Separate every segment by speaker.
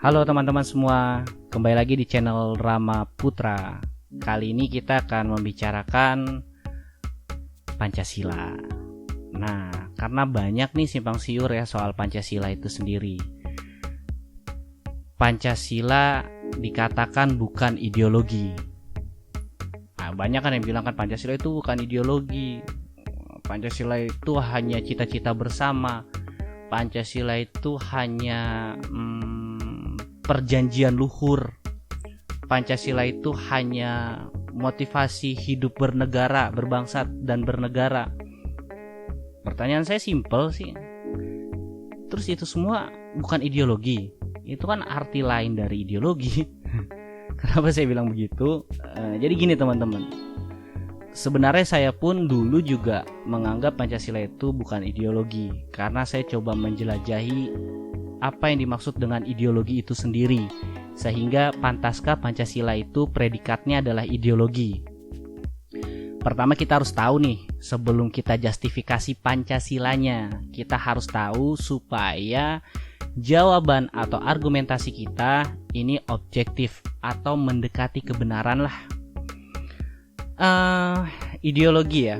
Speaker 1: Halo teman-teman semua, kembali lagi di channel Rama Putra. Kali ini kita akan membicarakan Pancasila. Nah, karena banyak nih simpang siur ya soal Pancasila itu sendiri. Pancasila dikatakan bukan ideologi. Nah, banyak kan yang bilang kan Pancasila itu bukan ideologi. Pancasila itu hanya cita-cita bersama. Pancasila itu hanya perjanjian luhur. Pancasila itu hanya motivasi hidup bernegara, berbangsa dan bernegara. Pertanyaan saya simpel sih. Terus itu semua bukan ideologi? Itu kan arti lain dari ideologi. Kenapa saya bilang begitu? Jadi gini teman-teman. Sebenarnya saya pun dulu juga menganggap Pancasila itu bukan ideologi, karena saya coba menjelajahi apa yang dimaksud dengan ideologi itu sendiri, sehingga pantaskah Pancasila itu predikatnya adalah ideologi. Pertama kita harus tahu nih, sebelum kita justifikasi Pancasilanya, kita harus tahu supaya jawaban atau argumentasi kita ini objektif atau mendekati kebenaran lah. Ideologi ya.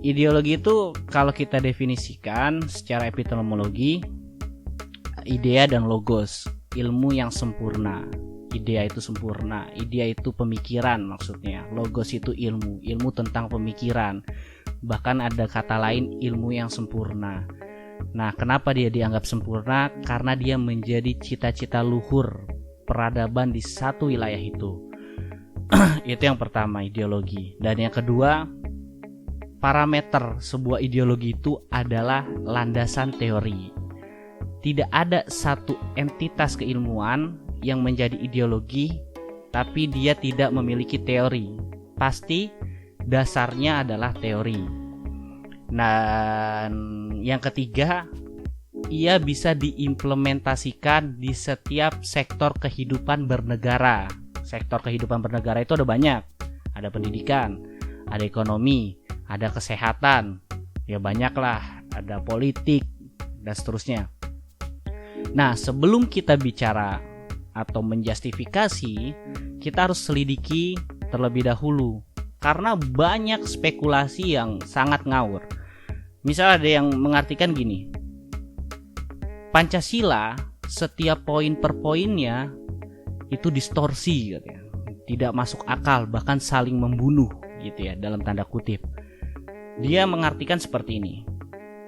Speaker 1: Ideologi itu kalau kita definisikan secara epistemologi, idea dan logos, ilmu yang sempurna. Idea itu sempurna, idea itu pemikiran maksudnya. Logos itu ilmu, ilmu tentang pemikiran. Bahkan ada kata lain ilmu yang sempurna. Nah, kenapa dia dianggap sempurna? Karena dia menjadi cita-cita luhur peradaban di satu wilayah itu. Itu yang pertama, ideologi. Dan yang kedua, parameter sebuah ideologi itu adalah landasan teori. Tidak ada satu entitas keilmuan yang menjadi ideologi tapi dia tidak memiliki teori. Pasti dasarnya adalah teori. Dan yang ketiga, ia bisa diimplementasikan di setiap sektor kehidupan bernegara. Sektor kehidupan bernegara itu ada banyak. Ada pendidikan, ada ekonomi, ada kesehatan, ya banyak lah, ada politik, dan seterusnya. Nah, sebelum kita bicara atau menjustifikasi, kita harus selidiki terlebih dahulu. Karena banyak spekulasi yang sangat ngawur. Misal ada yang mengartikan gini, Pancasila setiap poin per poinnya itu distorsi gitu ya. Tidak masuk akal, bahkan saling membunuh gitu ya, dalam tanda kutip. Dia mengartikan seperti ini.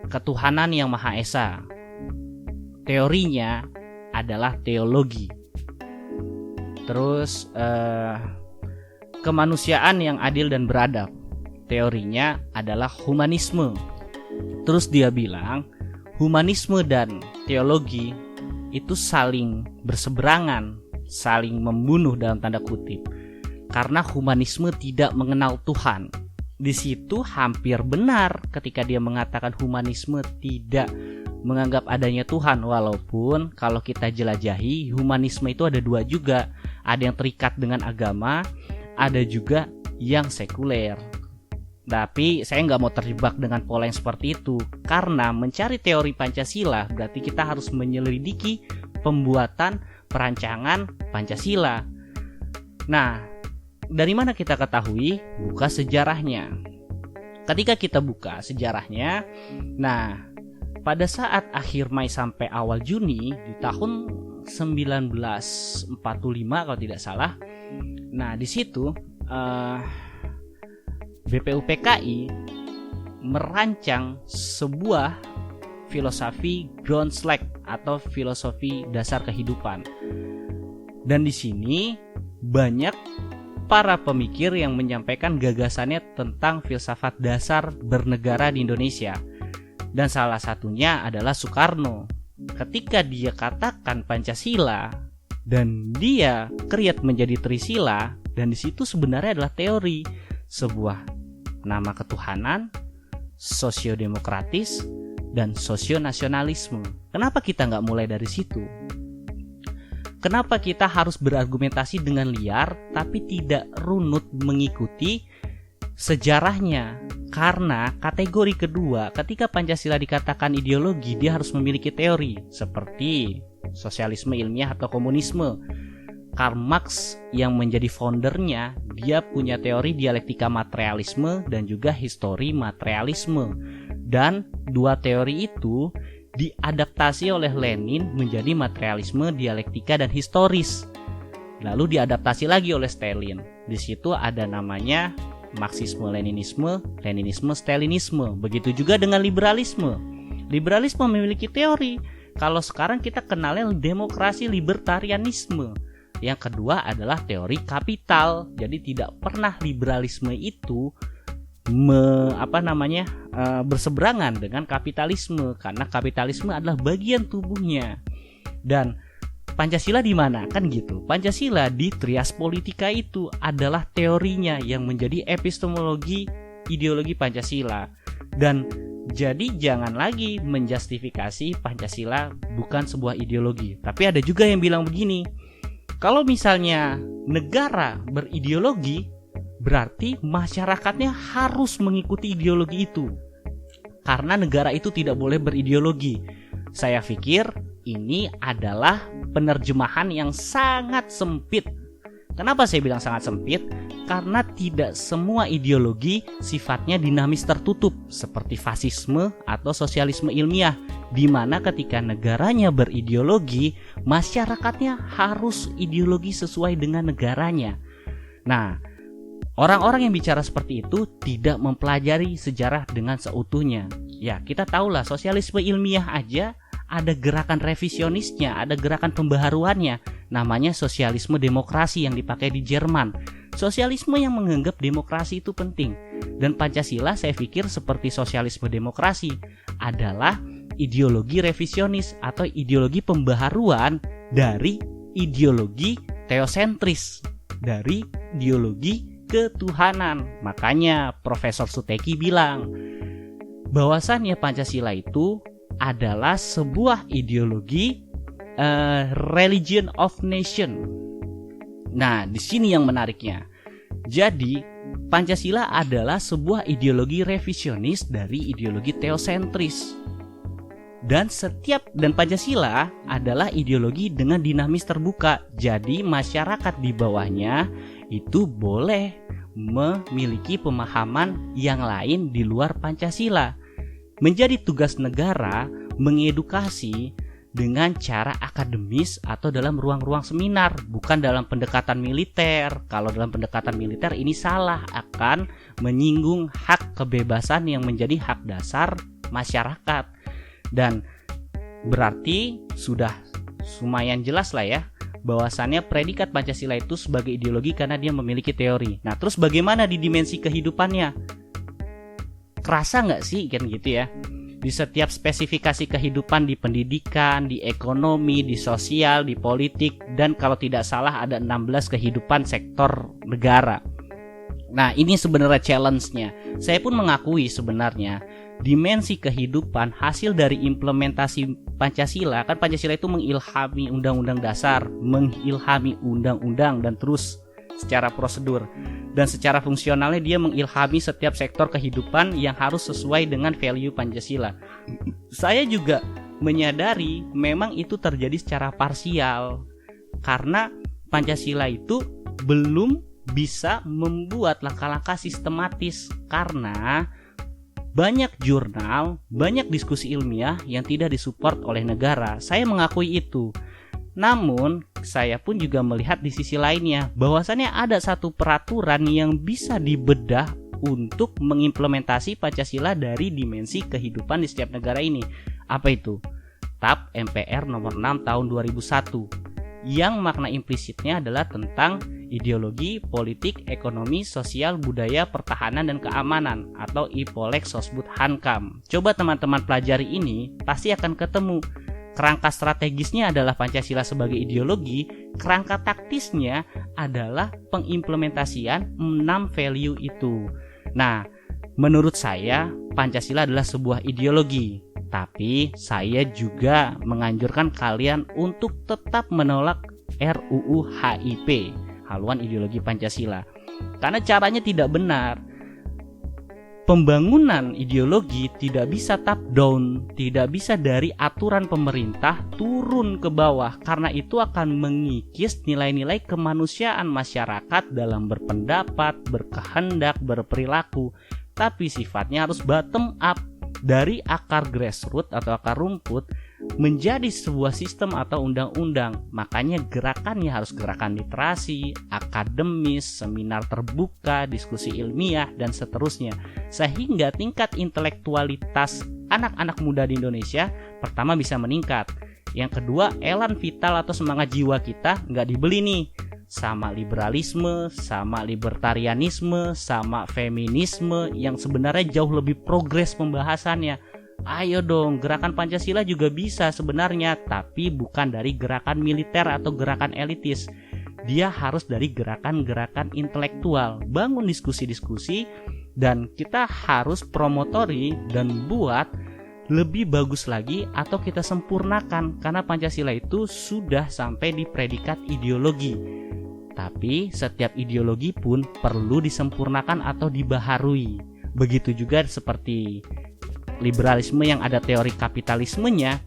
Speaker 1: Ketuhanan yang Maha Esa. Teorinya adalah teologi. Terus kemanusiaan yang adil dan beradab. Teorinya adalah humanisme. Terus dia bilang humanisme dan teologi itu saling berseberangan, saling membunuh dalam tanda kutip. Karena humanisme tidak mengenal Tuhan. Di situ hampir benar ketika dia mengatakan humanisme tidak menganggap adanya Tuhan. Walaupun kalau kita jelajahi, humanisme itu ada dua juga. Ada yang terikat dengan agama, ada juga yang sekuler. Tapi saya nggak mau terjebak dengan pola yang seperti itu. Karena mencari teori Pancasila berarti kita harus menyelidiki pembuatan perancangan Pancasila. Nah, dari mana kita ketahui? Buka sejarahnya. Ketika kita buka sejarahnya, nah, pada saat akhir Mei sampai awal Juni di tahun 1945 kalau tidak salah. Nah, di situ BPUPKI merancang sebuah filosofi Grundslag atau filosofi dasar kehidupan. Dan di sini banyak para pemikir yang menyampaikan gagasannya tentang filsafat dasar bernegara di Indonesia. Dan salah satunya adalah Soekarno. Ketika dia katakan Pancasila dan dia create menjadi Trisila, dan di situ sebenarnya adalah teori sebuah nama ketuhanan, sosiodemokratis, dan sosionasionalisme. Kenapa kita nggak mulai dari situ? Kenapa kita harus berargumentasi dengan liar tapi tidak runut mengikuti sejarahnya. Karena kategori kedua, ketika Pancasila dikatakan ideologi, dia harus memiliki teori seperti sosialisme ilmiah atau komunisme. Karl Marx yang menjadi foundernya, dia punya teori dialektika materialisme dan juga histori materialisme. Dan dua teori itu diadaptasi oleh Lenin menjadi materialisme, dialektika, dan historis. Lalu diadaptasi lagi oleh Stalin. Di situ ada namanya Marxisme, Leninisme, Leninisme, Stalinisme. Begitu juga dengan liberalisme. Liberalisme memiliki teori. Kalau sekarang kita kenalnya demokrasi libertarianisme. Yang kedua adalah teori kapital. Jadi tidak pernah liberalisme itu berseberangan dengan kapitalisme, karena kapitalisme adalah bagian tubuhnya. Dan Pancasila di mana? Kan gitu. Pancasila di Trias Politika itu adalah teorinya yang menjadi epistemologi ideologi Pancasila. Dan jadi jangan lagi menjustifikasi Pancasila bukan sebuah ideologi. Tapi ada juga yang bilang begini, kalau misalnya negara berideologi, berarti masyarakatnya harus mengikuti ideologi itu. Karena negara itu tidak boleh berideologi. Saya pikir ini adalah penerjemahan yang sangat sempit. Kenapa saya bilang sangat sempit? Karena tidak semua ideologi sifatnya dinamis tertutup seperti fasisme atau sosialisme ilmiah, di mana ketika negaranya berideologi, masyarakatnya harus ideologi sesuai dengan negaranya. Nah, orang-orang yang bicara seperti itu tidak mempelajari sejarah dengan seutuhnya. Ya, kita tahulah sosialisme ilmiah aja ada gerakan revisionisnya, ada gerakan pembaharuannya, namanya sosialisme demokrasi yang dipakai di Jerman. Sosialisme yang menganggap demokrasi itu penting. Dan Pancasila saya pikir seperti sosialisme demokrasi adalah ideologi revisionis atau ideologi pembaharuan dari ideologi teosentris, dari ideologi ketuhanan. Makanya Profesor Suteki bilang bahwasannya Pancasila itu adalah sebuah ideologi religion of nation. Nah, di sini yang menariknya. Jadi, Pancasila adalah sebuah ideologi revisionis dari ideologi teosentris. Dan Pancasila adalah ideologi dengan dinamis terbuka. Jadi, masyarakat di bawahnya itu boleh memiliki pemahaman yang lain di luar Pancasila. Menjadi tugas negara mengedukasi dengan cara akademis atau dalam ruang-ruang seminar, bukan dalam pendekatan militer. Kalau dalam pendekatan militer ini salah, akan menyinggung hak kebebasan yang menjadi hak dasar masyarakat. Dan berarti sudah lumayan jelas lah ya bahwasannya predikat Pancasila itu sebagai ideologi karena dia memiliki teori. Nah, terus bagaimana di dimensi kehidupannya? Kerasa nggak sih kan gitu ya? Di setiap spesifikasi kehidupan, di pendidikan, di ekonomi, di sosial, di politik, dan kalau tidak salah ada 16 kehidupan sektor negara. Nah, ini sebenarnya challenge-nya. Saya pun mengakui sebenarnya dimensi kehidupan hasil dari implementasi Pancasila. Kan Pancasila itu mengilhami undang-undang dasar, mengilhami undang-undang, dan terus secara prosedur. Dan secara fungsionalnya dia mengilhami setiap sektor kehidupan yang harus sesuai dengan value Pancasila. Saya juga menyadari memang itu terjadi secara parsial, karena Pancasila itu belum bisa membuat langkah-langkah sistematis, karena banyak jurnal, banyak diskusi ilmiah yang tidak disupport oleh negara. Saya mengakui itu. Namun, saya pun juga melihat di sisi lainnya bahwasannya ada satu peraturan yang bisa dibedah untuk mengimplementasi Pancasila dari dimensi kehidupan di setiap negara ini. Apa itu? TAP MPR nomor 6 tahun 2001. Yang makna implisitnya adalah tentang ideologi, politik, ekonomi, sosial, budaya, pertahanan, dan keamanan atau IPOLEK Sosbud Hankam. Coba teman-teman pelajari ini, pasti akan ketemu. Kerangka strategisnya adalah Pancasila sebagai ideologi, kerangka taktisnya adalah pengimplementasian 6 value itu. Nah, menurut saya Pancasila adalah sebuah ideologi, tapi saya juga menganjurkan kalian untuk tetap menolak RUU HIP, haluan ideologi Pancasila. Karena caranya tidak benar. Pembangunan ideologi tidak bisa top down, tidak bisa dari aturan pemerintah turun ke bawah, karena itu akan mengikis nilai-nilai kemanusiaan masyarakat dalam berpendapat, berkehendak, berperilaku. Tapi sifatnya harus bottom up, dari akar grassroots atau akar rumput menjadi sebuah sistem atau undang-undang. Makanya gerakannya harus gerakan literasi, akademis, seminar terbuka, diskusi ilmiah, dan seterusnya. Sehingga tingkat intelektualitas anak-anak muda di Indonesia pertama bisa meningkat. Yang kedua, elan vital atau semangat jiwa kita nggak dibeli nih sama liberalisme, sama libertarianisme, sama feminisme yang sebenarnya jauh lebih progres pembahasannya. Ayo dong, gerakan Pancasila juga bisa sebenarnya, tapi bukan dari gerakan militer atau gerakan elitis. Dia harus dari gerakan-gerakan intelektual. Bangun diskusi-diskusi, dan kita harus promotori dan buat lebih bagus lagi atau kita sempurnakan, karena Pancasila itu sudah sampai di predikat ideologi. Tapi setiap ideologi pun perlu disempurnakan atau dibaharui. Begitu juga seperti liberalisme yang ada teori kapitalismenya,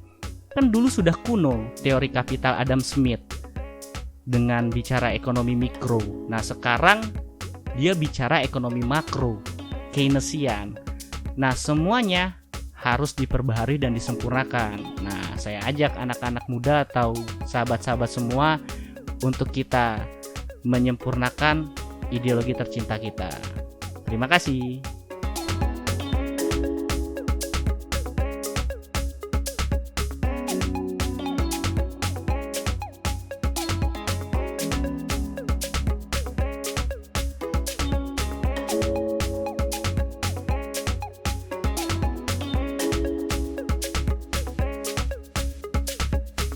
Speaker 1: kan dulu sudah kuno teori kapital Adam Smith dengan bicara ekonomi mikro. Nah sekarang dia bicara ekonomi makro, Keynesian. Nah semuanya harus diperbaharui dan disempurnakan. Nah saya ajak anak-anak muda atau sahabat-sahabat semua untuk kita menyempurnakan ideologi tercinta kita. Terima kasih.